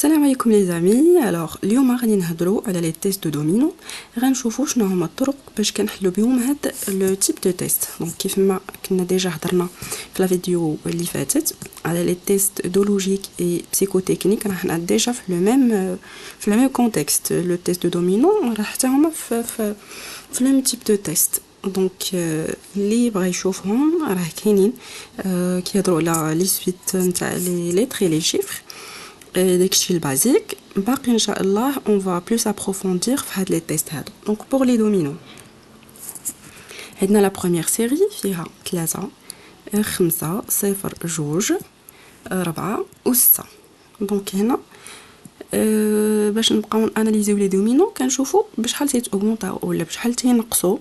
السلام عليكم لي زامي. الوغ اليوم غادي نهضروا على لي تيست دو دومينو. غنشوفوا شنو هما الطرق باش كنحلوا بهم هاد لو تيب دو تيست. دونك كيف ما كنا ديجا هضرنا في لا فيديو اللي فاتت على لي تيست دو لوجيك اي بسيكوتكنيك، راه حنا ديجا في لو ميم كونتكست. لو تيست دو دومينو راه حتى هما في لو ميم تيب دو تيست. دونك اللي بغى يشوفهم راه كاينين كيهضروا على لي سويت نتاع لي ليتر لي شيفر. داكشي البازيك. باقي ان شاء الله اون فا بلوس ابروفوندير في هاد لي تيست هادو. دونك بور لي دومينو عندنا لا بروميير سيري فيها 3 5 0 2 4 و6. دونك هنا باش نبقاو اناليزيو لي دومينو كنشوفوا بشحال تيتاوغمونطاو ولا بشحال تينقصوا.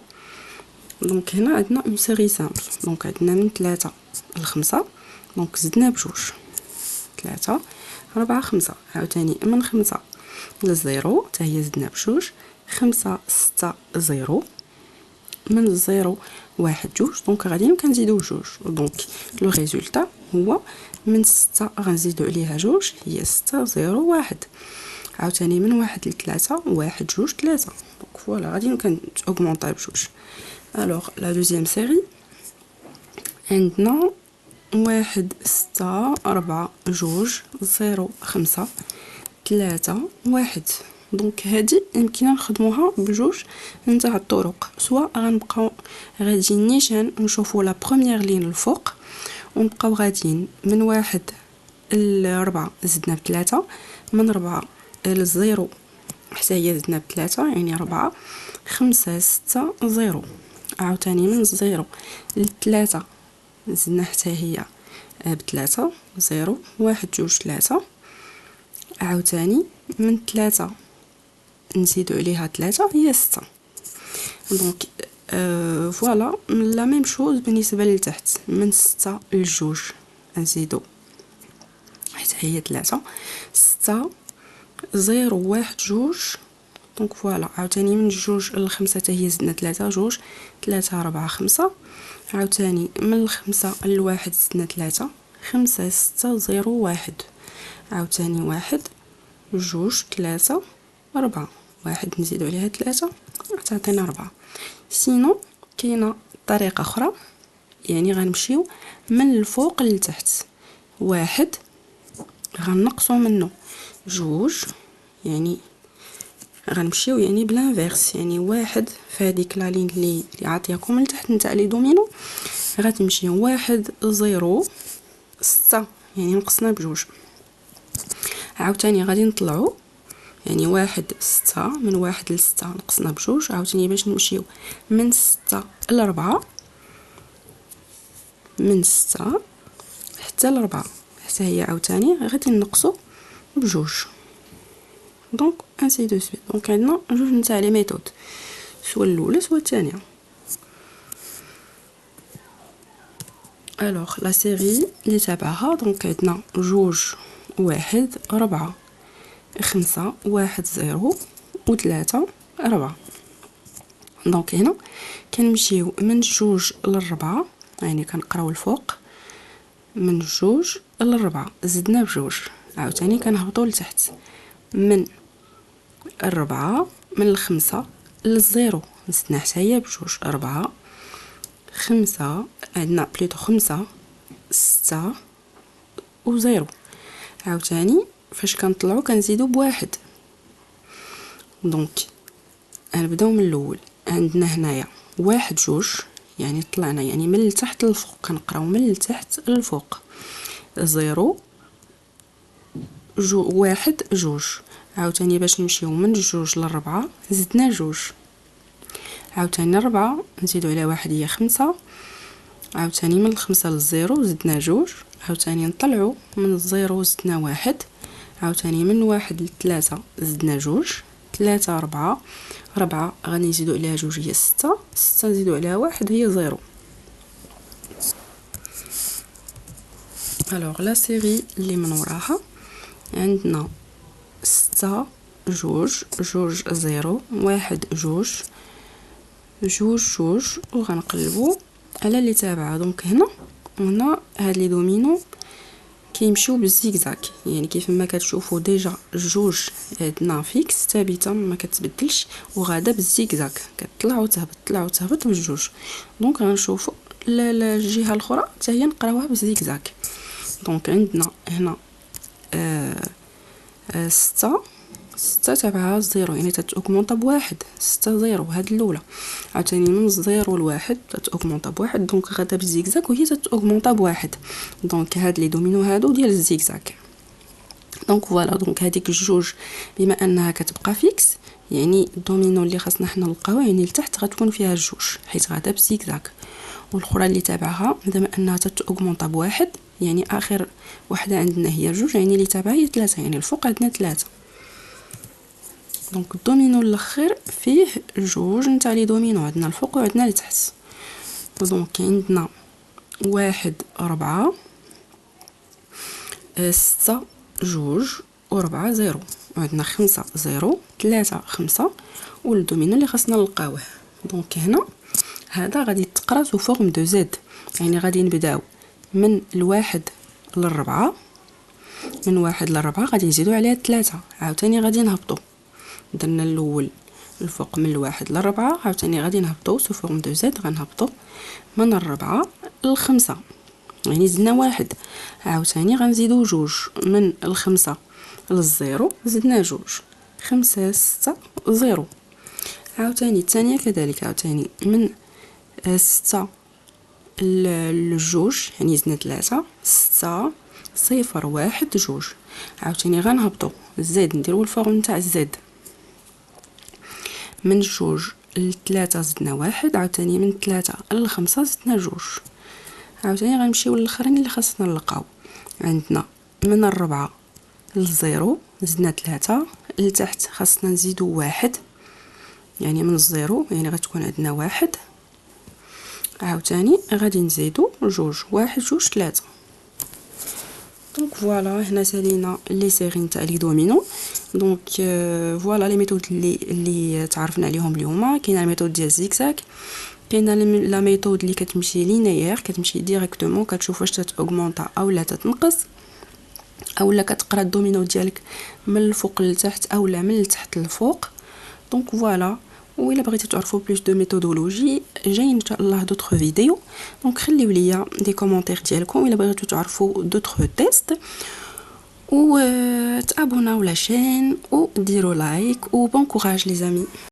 دونك هنا عندنا اون سيري سامبل. دونك عندنا من 3 ل 5. دونك زدنا بجوج 3 4 5. عاوتاني من 5 للزيرو حتى هي زدنا بجوج 5 6 0. من الزيرو 1 2. دونك غادي كنزيدو جوج. دونك لو ريزولطا هو من 6 غنزيدو عليها جوج هي 6 0 1. عاوتاني من 1 ل 3 1 2 3. دونك فوالا غادي كنتاوغمونطا بجوج. الوغ لا دوزيام سيري عندنا 1 6 4 2 0 5 3 1. دونك هادي يمكن نخدموها بجوج نتاع الطرق. سواء غنبقاو غاديين نيشان نشوفوا لا بروميير لين الفوق ونبقاو غاديين من 1 ل 4 زدنا ب3. من 4 للزيرو حتى هي زدنا ب3 يعني 4 5 6 0. عاوتاني من الزيرو ل3 زدنا حتى هي ب3 0 1 2 3. عاوتاني من 3 نزيدو عليها 3 هي 6. دونك فوالا لا ميم شوز بالنسبه لتحت. من 6 لجوج نزيدو حتى هي 3 6 0 1 2. دونك فوالا عاوتاني من جوج لخمسة حتى هي زدنا 3 جوج 3 4 5. عاوتاني من الخمسة لواحد زدنا 3 5 6 0 1. عاوتاني 1 2 3 4 1 نزيدو عليها 3 تعطينا 4. سينو كاينه طريقه اخرى يعني غنمشيو من الفوق للتحت. 1 غنقصو منه 2 يعني غنمشيو يعني بلانفيرس. يعني 1 في هذيك لا لين اللي عاطياكم من تحت نتاع لي دومينو غتمشيو 1 0 6 يعني نقصنا بجوج. عاوتاني غادي نطلعو يعني 1 6 من 1 ل 6 نقصنا بجوج. عاوتاني باش نمشيو من 6 ل 4 من 6 حتى ل 4 حتى هي عاوتاني غادي نقصو بجوج. دونك انسي دو سويت. دونك عندنا جوج نتاع لي ميثود سوا الاولى سوا الثانيه. الوغ لا سيري اللي تابعها دونك عندنا جوج 1 4 5 1 0 و3 4. دونك هنا كنمشيو من جوج للربعة يعني كنقراو الفوق من جوج للربعة زدنا بجوج. عاوتاني كنهبطو لتحت من الربعة من الخمسة للزيرو زدنا حتى هي بجوج 4 5 عندنا بليتو 5 6 و0. عاوتاني فاش كنطلعو كنزيدو بواحد. دونك غنبداو من الاول. عندنا هنايا 1 2 يعني طلعنا يعني من التحت للفوق كنقراو من التحت للفوق 0 1 2. عاوتاني باش نمشيو من جوج للربعة زدنا جوج. عاوتاني 4 نزيدو على 1 هي 5. عاوتاني من الخمسة للزيرو زدنا جوج. عاوتاني نطلعو من الزيرو زدنا 1. عاوتاني من 1 ل3 زدنا جوج 3 4 4 غادي نزيدو عليها جوج هي 6 6 نزيدو عليها 1 هي 0. الوغ لا سيري اللي من وراها عندنا 6 جوج جوج 0 1 جوج جوج جوج وغنقلبو على اللي تابعه. دونك هنا هاد لي دومينو كيمشيو بالزيكزاك، يعني كيف ما كتشوفوا ديجا جوج عندنا فيكس ثابته ما كتبدلش، وغادا بالزيكزاك كتطلع وتهبط تطلع وتهبط بجوج. دونك غنشوفوا الجهه الاخرى حتى هي نقراوها بالزيكزاك. دونك عندنا هنا ستة تبعها زيرو، يعني تتأوغمونطا بواحد. 6 زيرو هاد الاولى، عاوتاني من الزيرو لواحد تتأوغمونطا بواحد، دونك غادا بالزيكزاك وهي تتأوغمونطا بواحد. دونك هاد لي دومينو هادو ديال الزيكزاك. دونك فوالا، دونك هذيك الجوج بما انها كتبقى فيكس، يعني الدومينو اللي خاصنا حنا نلقاوه يعني لتحت غتكون فيها الجوج حيت غادا بالزيكزاك. والاخرى اللي تابعها بما انها تتأوغمونطا بواحد، يعني اخر وحده عندنا هي جوج، يعني اللي تابعها هي 3، يعني الفوق عندنا 3. دونك الدومينو الاخر فيه جوج نتاع لي دومينو، عندنا الفوق وعندنا لتحت. دونك عندنا 1 4 6 جوج و4 0، وعندنا 5 0 3 5، والدومينو اللي خاصنا نلقاوه. دونك هنا هذا غادي يتقرا سو فورم دو زد، يعني غادي نبداو من الواحد للربعة، من 1 ل4 غادي نزيدو عليها 3، عاوتاني غادي نهبطو. درنا الاول الفوق من 1 ل4، عاوتاني غادي نهبطو سو فورم دو زد، غنهبطو من 4 ل5، يعني زدنا 1، عاوتاني غنزيدو جوج من 5 للزيرو، زدنا جوج، 5 6 0. عاوتاني الثانيه كذلك، عاوتاني من 6 للجوج، يعني زدنا 3، 6 0 1 جوج، عاوتاني غنهبطو زد، نديرو الفورم نتاع الزد، من جوج ل3 زدنا 1، عاوتاني من 3 ل5 زدنا جوج، عاوتاني غنمشيو للاخرين اللي خاصنا نلقاو. عندنا من 4 للزيرو زدنا 3، لتحت خاصنا نزيدو 1، يعني من الزيرو يعني غتكون عندنا 1، عاوتاني غادي نزيدو جوج، 1 2 3. دونك فوالا، هنا سالينا لي سيري نتاع لي دومينو. دونك فوالا لي ميثود اللي تعرفنا عليهم اليوم. كاينه الميثود ديال الزيكزاك، كاينه لا ميثود اللي كتمشي لينيير، كتمشي ديريكتومون كتشوف واش تتأوغمونطا اولا تتنقص، اولا كتقرا الدومينو ديالك من الفوق لتحت اولا من التحت للفوق. دونك فوالا، وإلا بغيتو تعرفوا بلوس دو ميثودولوجي جايين ان شاء الله دوطخ فيديو. دونك خليو ليا دي كومونتير ديالكم الا بغيتو تعرفوا دوطخ تيست، و تابوناو لاشين وديروا لايك، و بون كوراج لي زامي.